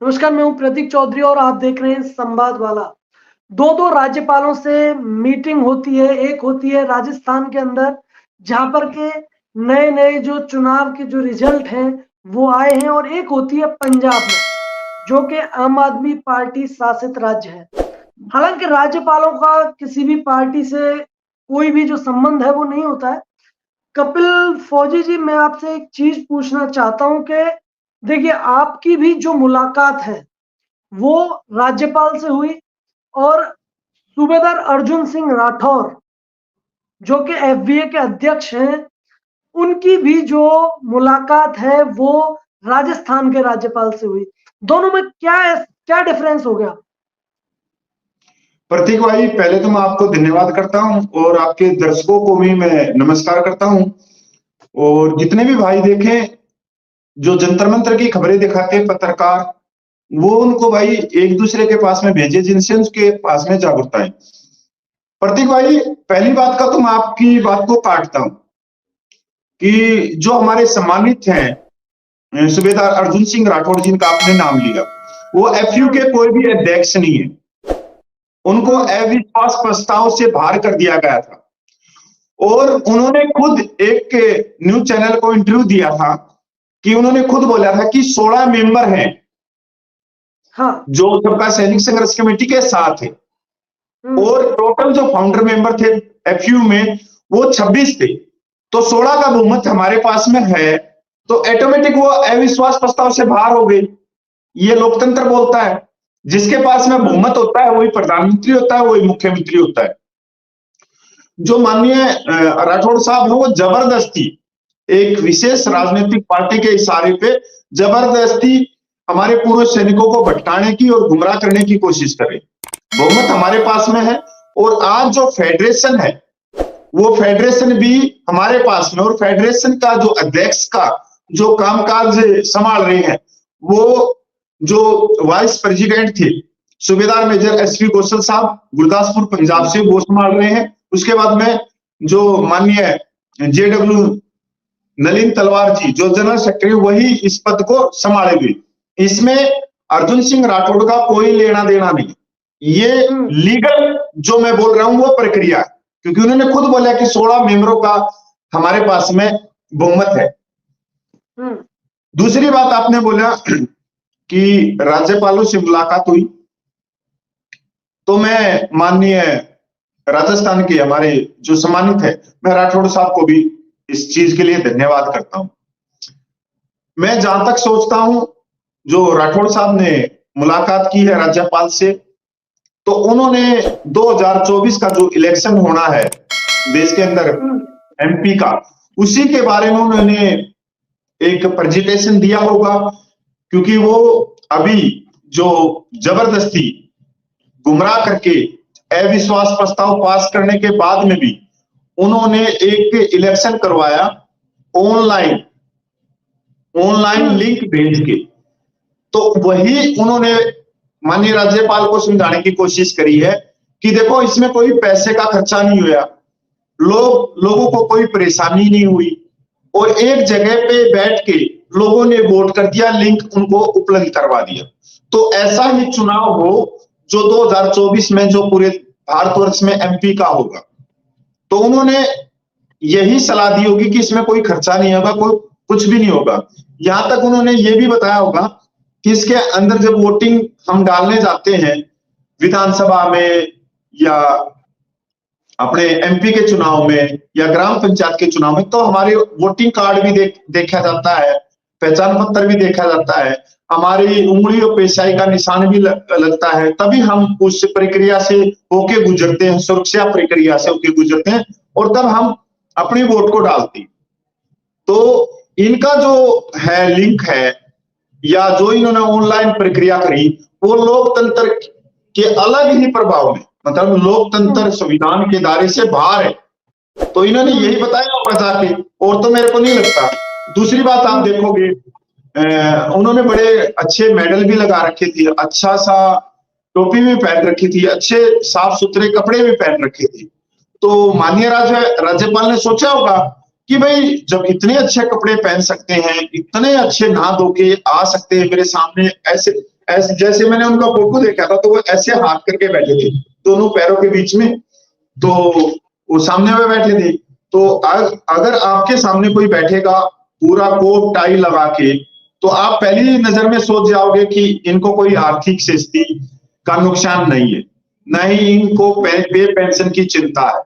नमस्कार, मैं हूं प्रतीक चौधरी और आप देख रहे हैं संवाद वाला। दो राज्यपालों से मीटिंग होती है। एक होती है राजस्थान के अंदर, जहां पर के नए नए जो चुनाव के जो रिजल्ट हैं वो आए हैं, और एक होती है पंजाब में, जो कि आम आदमी पार्टी शासित राज्य है। हालांकि राज्यपालों का किसी भी पार्टी से कोई भी जो संबंध है वो नहीं होता है। कपिल फौजी जी, मैं आपसे एक चीज पूछना चाहता हूं कि देखिए, आपकी भी जो मुलाकात है वो राज्यपाल से हुई, और सूबेदार अर्जुन सिंह राठौर जो कि एफबीए के अध्यक्ष हैं, उनकी भी जो मुलाकात है वो राजस्थान के राज्यपाल से हुई। दोनों में क्या क्या डिफरेंस हो गया? प्रतीक भाई, पहले तो मैं आपको धन्यवाद करता हूं और आपके दर्शकों को भी मैं नमस्कार करता हूं। और जितने भी भाई देखें, जो जंतर मंतर की खबरें दिखाते हैं पत्रकार, वो उनको भाई एक दूसरे के पास में भेजे जिनसे उसके पास में जागरूकता है। प्रतीक भाई, पहली बात का तो मैं आपकी बात को काटता हूं कि जो हमारे सम्मानित हैं सूबेदार अर्जुन सिंह राठौड़ जिनका आपने नाम लिया, वो एफयू के कोई भी अध्यक्ष नहीं है। उनको अविश्वास प्रस्ताव से बाहर कर दिया गया था और उन्होंने खुद एक न्यूज चैनल को इंटरव्यू दिया था कि उन्होंने खुद बोला था कि 16 मेंबर हैं हाँ। जो सबका सैनिक संघर्ष कमेटी के साथ है, और टोटल जो फाउंडर मेंबर थे एफयू में वो 26 थे। तो 16 का बहुमत हमारे पास में है, तो ऑटोमेटिक वो अविश्वास प्रस्ताव से बाहर हो गई। ये लोकतंत्र बोलता है, जिसके पास में बहुमत होता है वही प्रधानमंत्री होता है, वही मुख्यमंत्री होता है। जो माननीय राठौड़ साहब है वो जबरदस्ती एक विशेष राजनीतिक पार्टी के इशारे पे जबरदस्ती हमारे पूर्व सैनिकों को भटकाने की और गुमराह करने की कोशिश करे। बहुमत हमारे पास में है, और आज जो फेडरेशन है वो फेडरेशन भी हमारे पास में, और फेडरेशन का जो अध्यक्ष का जो कामकाज संभाल रहे हैं वो जो वाइस प्रेसिडेंट थे सूबेदार मेजर एसपी कौशल साहब गुरदासपुर पंजाब से, वो संभाल रहे हैं। उसके बाद में जो माननीय जेडब्ल्यू नलिन तलवार जी जो जनरल सेक्रेटरी, वही इस पद को संभालेंगे। इसमें अर्जुन सिंह राठौड़ का कोई लेना देना नहीं। ये लीगल जो मैं बोल रहा हूं वो प्रक्रिया है, क्योंकि उन्होंने खुद बोला कि 16 मेंबरों का हमारे पास में बहुमत है। दूसरी बात आपने बोला कि राज्यपालों से मुलाकात हुई, तो मैं माननीय राजस्थान के हमारे जो सम्मानित है, मैं राठौड़ साहब को भी इस चीज के लिए धन्यवाद करता हूं। मैं जहां तक सोचता हूं, जो राठौड़ साहब ने मुलाकात की है राज्यपाल से, तो उन्होंने 2024 का जो इलेक्शन होना है देश के अंदर एमपी का, उसी के बारे में उन्होंने एक प्रेजेंटेशन दिया होगा, क्योंकि वो अभी जो जबरदस्ती गुमराह करके अविश्वास प्रस्ताव पास करने के बाद में भी उन्होंने एक इलेक्शन करवाया ऑनलाइन लिंक भेज के। तो वही उन्होंने माननीय राज्यपाल को समझाने की कोशिश करी है कि देखो, इसमें कोई पैसे का खर्चा नहीं हुआ, लोगों को कोई परेशानी नहीं हुई, और एक जगह पे बैठ के लोगों ने वोट कर दिया, लिंक उनको उपलब्ध करवा दिया। तो ऐसा ही चुनाव हो जो 2024 में जो पूरे भारतवर्ष में एमपी का होगा। तो उन्होंने यही सलाह दी होगी कि इसमें कोई खर्चा नहीं होगा, कोई कुछ भी नहीं होगा। यहां तक उन्होंने ये भी बताया होगा कि इसके अंदर जब वोटिंग हम डालने जाते हैं विधानसभा में या अपने एमपी के चुनाव में या ग्राम पंचायत के चुनाव में, तो हमारे वोटिंग कार्ड भी देखा जाता है, पहचान पत्र भी देखा जाता है, हमारी उंगली और पेशाई का निशान भी लगता है, तभी हम उस प्रक्रिया से होके गुजरते हैं, सुरक्षा प्रक्रिया से होके गुजरते हैं, और तब हम अपने वोट को डालते हैं। तो इनका जो है लिंक है, या जो इन्होंने ऑनलाइन प्रक्रिया करी, वो लोकतंत्र के अलग ही प्रभाव में, मतलब लोकतंत्र संविधान के दायरे से बाहर है। तो इन्होंने यही बताया होगा जाके, और तो मेरे को नहीं लगता। दूसरी बात आप देखोगे, उन्होंने बड़े अच्छे मेडल भी लगा रखे थे, अच्छा सा टोपी भी पहन रखी थी, अच्छे साफ सुथरे कपड़े भी पहन रखे थे। तो माननीय राज्यपाल ने सोचा होगा कि भाई, जब इतने अच्छे कपड़े पहन सकते हैं, इतने अच्छे नहा धो के आ सकते हैं मेरे सामने, ऐसे ऐसे जैसे मैंने उनका फोटो देखा था तो वो ऐसे हाथ करके बैठे थे दोनों पैरों के बीच में, तो वो सामने में बैठे थे। तो अगर आपके सामने कोई बैठेगा पूरा कोट टाई लगा के, तो आप पहली नजर में सोच जाओगे कि इनको कोई आर्थिक स्थिति का नुकसान नहीं है, ना ही इनको पे पेंशन की चिंता है,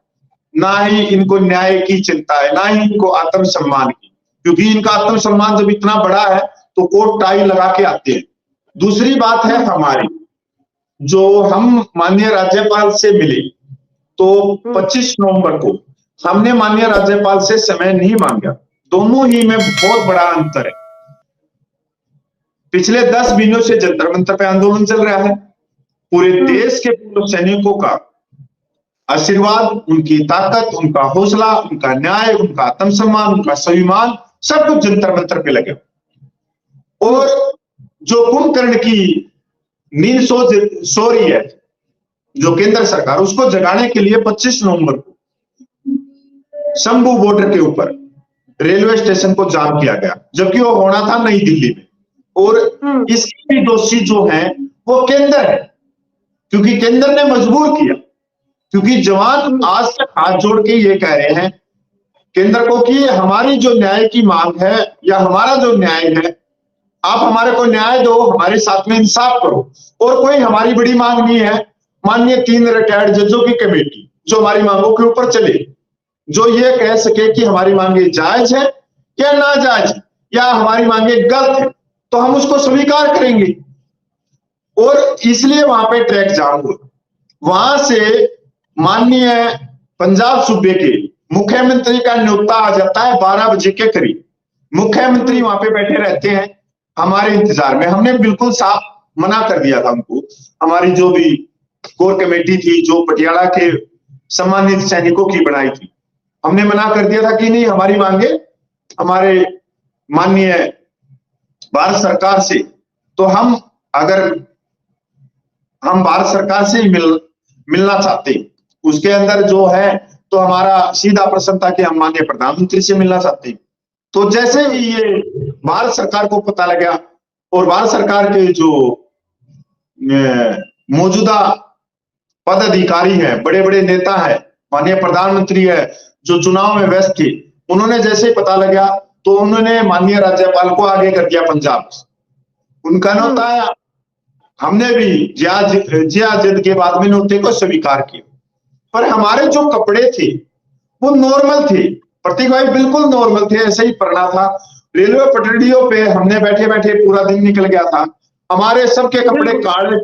ना ही इनको न्याय की चिंता है, ना ही इनको आत्मसम्मान की, क्योंकि इनका आत्मसम्मान जब इतना बड़ा है तो कोट टाई लगा के आते हैं। दूसरी बात है हमारी, जो हम माननीय राज्यपाल से मिले तो 25 नवंबर को हमने माननीय राज्यपाल से समय नहीं मांगा। दोनों ही में बहुत बड़ा अंतर है। पिछले 10 महीनों से जंतर मंतर पे आंदोलन चल रहा है। पूरे देश के पूर्व सैनिकों का आशीर्वाद, उनकी ताकत, उनका हौसला, उनका न्याय, उनका आत्मसम्मान, उनका स्वाभिमान, सब कुछ जंतर मंतर पे लगे। और जो कुंभकर्ण की नींद सो रही है जो केंद्र सरकार, उसको जगाने के लिए 25 नवंबर को शंभू बॉर्डर के ऊपर रेलवे स्टेशन को जाम किया गया, जबकि वो होना था नई दिल्ली में। और इसके भी दोषी जो हैं वो केंद्र है, क्योंकि केंद्र ने मजबूर किया। क्योंकि जवान आज तक हाथ जोड़ के ये कह रहे हैं केंद्र को कि हमारी जो न्याय की मांग है या हमारा जो न्याय है, आप हमारे को न्याय दो, हमारे साथ में इंसाफ करो। और कोई हमारी बड़ी मांग नहीं है। माननीय 3 रिटायर्ड जजों की कमेटी जो हमारी मांगों के ऊपर चले, जो ये कह सके कि हमारी मांगे जायज है या नाजायज या हमारी मांगे गलत है, तो हम उसको स्वीकार करेंगे। और इसलिए वहां पे ट्रैक जाम हुआ। वहां से माननीय पंजाब सूबे के मुख्यमंत्री का न्योता आ जाता है 12 बजे के करीब। मुख्यमंत्री वहां पे बैठे रहते हैं हमारे इंतजार में। हमने बिल्कुल साफ मना कर दिया था उनको। हमारी जो भी कोर कमेटी थी जो पटियाला के सम्मानित सैनिकों की बनाई थी, हमने मना कर दिया था कि नहीं, हमारी मांगे हमारे माननीय भारत सरकार से, तो हम अगर हम भारत सरकार से ही मिलना चाहते, उसके अंदर जो है तो हमारा सीधा प्रश्न था कि हम माननीय प्रधानमंत्री से मिलना चाहते। तो जैसे ही ये भारत सरकार को पता लगा और भारत सरकार के जो मौजूदा पद अधिकारी है, बड़े बड़े नेता है, माननीय प्रधानमंत्री है जो चुनाव में व्यस्त थे, उन्होंने जैसे ही पता लगा तो उन्होंने माननीय राज्यपाल को आगे कर दिया पंजाब। उनका न्योता आया, हमने भी जिद के बाद में न्योते को स्वीकार किया। पर हमारे जो कपड़े थे वो नॉर्मल थे, प्रतीक भाई बिल्कुल नॉर्मल थे, ऐसे ही पड़ना था। रेलवे पटरियों पे हमने बैठे बैठे पूरा दिन निकल गया था। हमारे सबके कपड़े काले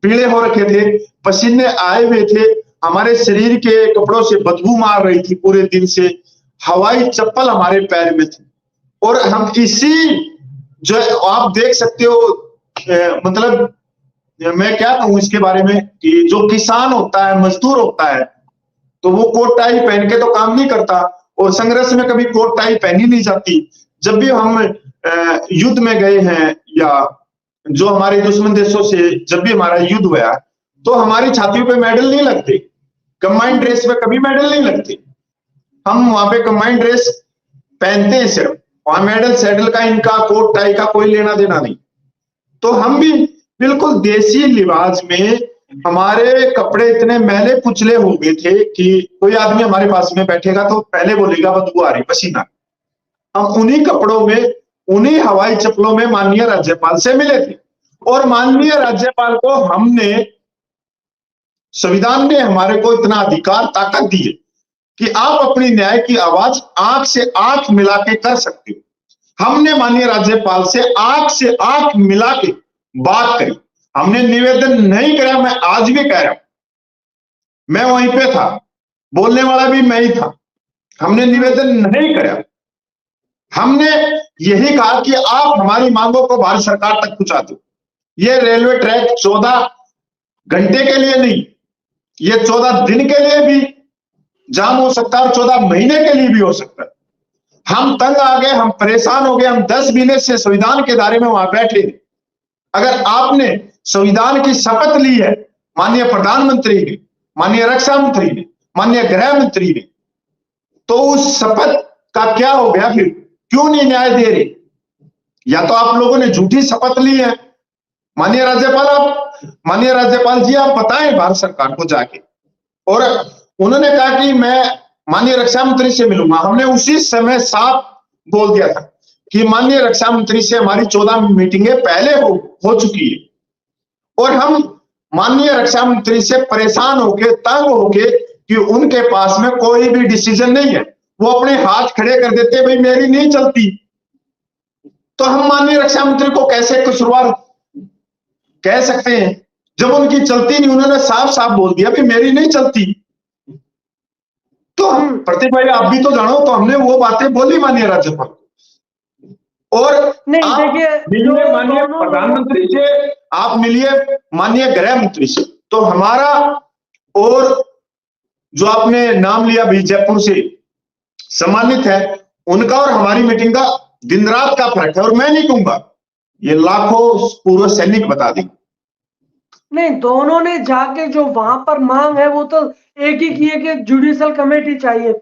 पीले हो रखे थे, पसीने आए हुए थे, हमारे शरीर के कपड़ों से बदबू मार रही थी पूरे दिन से, हवाई चप्पल हमारे पैर में थी। और हम इसी जो आप देख सकते हो, मतलब मैं क्या कहूं इसके बारे में कि जो किसान होता है, मजदूर होता है, तो वो कोट टाई पहन के तो काम नहीं करता और संघर्ष में कभी कोट टाई पहनी नहीं जाती। जब भी हम युद्ध में गए हैं या जो हमारे दुश्मन देशों से जब भी हमारा युद्ध हुआ तो हमारी छातियों पे मेडल नहीं लगते, कंबाइंड ड्रेस पे कभी मेडल नहीं लगते। हम वहां पे कंबाइंड ड्रेस पहनते हैं सिर्फ, वहां मेडल सैडल का इनका कोट टाई का कोई लेना देना नहीं। तो हम भी बिल्कुल देसी लिबास में, हमारे कपड़े इतने मैले कुचले हो गए थे कि कोई आदमी हमारे पास में बैठेगा तो पहले बोलेगा बदबू आ रही, पसीना। हम उन्हीं कपड़ों में, उन्हीं हवाई चप्पलों में माननीय राज्यपाल से मिले थे। और माननीय राज्यपाल को हमने, संविधान ने हमारे को इतना अधिकार ताकत दी है कि आप अपनी न्याय की आवाज आंख से आंख मिला के कर सकते हो। हमने माननीय राज्यपाल से आंख मिला के बात करी। हमने निवेदन नहीं करा, मैं आज भी कह रहा हूं, मैं वहीं पे था, बोलने वाला भी मैं ही था। हमने निवेदन नहीं करा, हमने यही कहा कि आप हमारी मांगों को भारत सरकार तक पहुंचा दो। ये रेलवे ट्रैक 14 घंटे के लिए नहीं, ये 14 दिन के लिए भी जाम हो सकता है और 14 महीने के लिए भी हो सकता है। हम तंग आ गए, हम परेशान हो गए। हम 10 महीने से संविधान के दायरे में वहां बैठे थे। अगर आपने संविधान की शपथ ली है, माननीय प्रधानमंत्री ने, माननीय रक्षा मंत्री ने, माननीय गृह मंत्री ने, तो उस शपथ का क्या हो गया? फिर क्यों नहीं न्याय दे रहे? या तो आप लोगों ने झूठी शपथ ली है माननीय राज्यपाल जी आप बताएं भारत सरकार को जाके। और उन्होंने कहा कि मैं माननीय रक्षा मंत्री से मिलूंगा। हमने उसी समय साफ बोल दिया था कि माननीय रक्षा मंत्री से हमारी 14 मीटिंगें पहले हो चुकी है और हम माननीय रक्षा मंत्री से परेशान होके, तंग होके कि उनके पास में कोई भी डिसीजन नहीं है। वो अपने हाथ खड़े कर देते, भाई मेरी नहीं चलती। तो हम माननीय रक्षा मंत्री को कैसे कसूरवार कह सकते हैं जब उनकी चलती नहीं? उन्होंने साफ साफ बोल दिया कि मेरी नहीं चलती। तो हम प्रतीक भाई आप भी तो जानो, तो हमने वो बातें बोली माननीय राज्यपाल को। और नहीं देखिए, मिलिए माननीय प्रधानमंत्री से, आप मिलिए माननीय गृह मंत्री से। तो हमारा, और जो आपने नाम लिया भी जयपुर से सम्मानित है, उनका और हमारी मीटिंग का दिन रात का फर्क है। और मैं नहीं कहूंगा, ये लाखों पूर्व सैनिक बता देंगे। नहीं, दोनों ने जाके जो वहां पर मांग है वो तो एक ही की है कि जुडिशियल कमेटी चाहिए।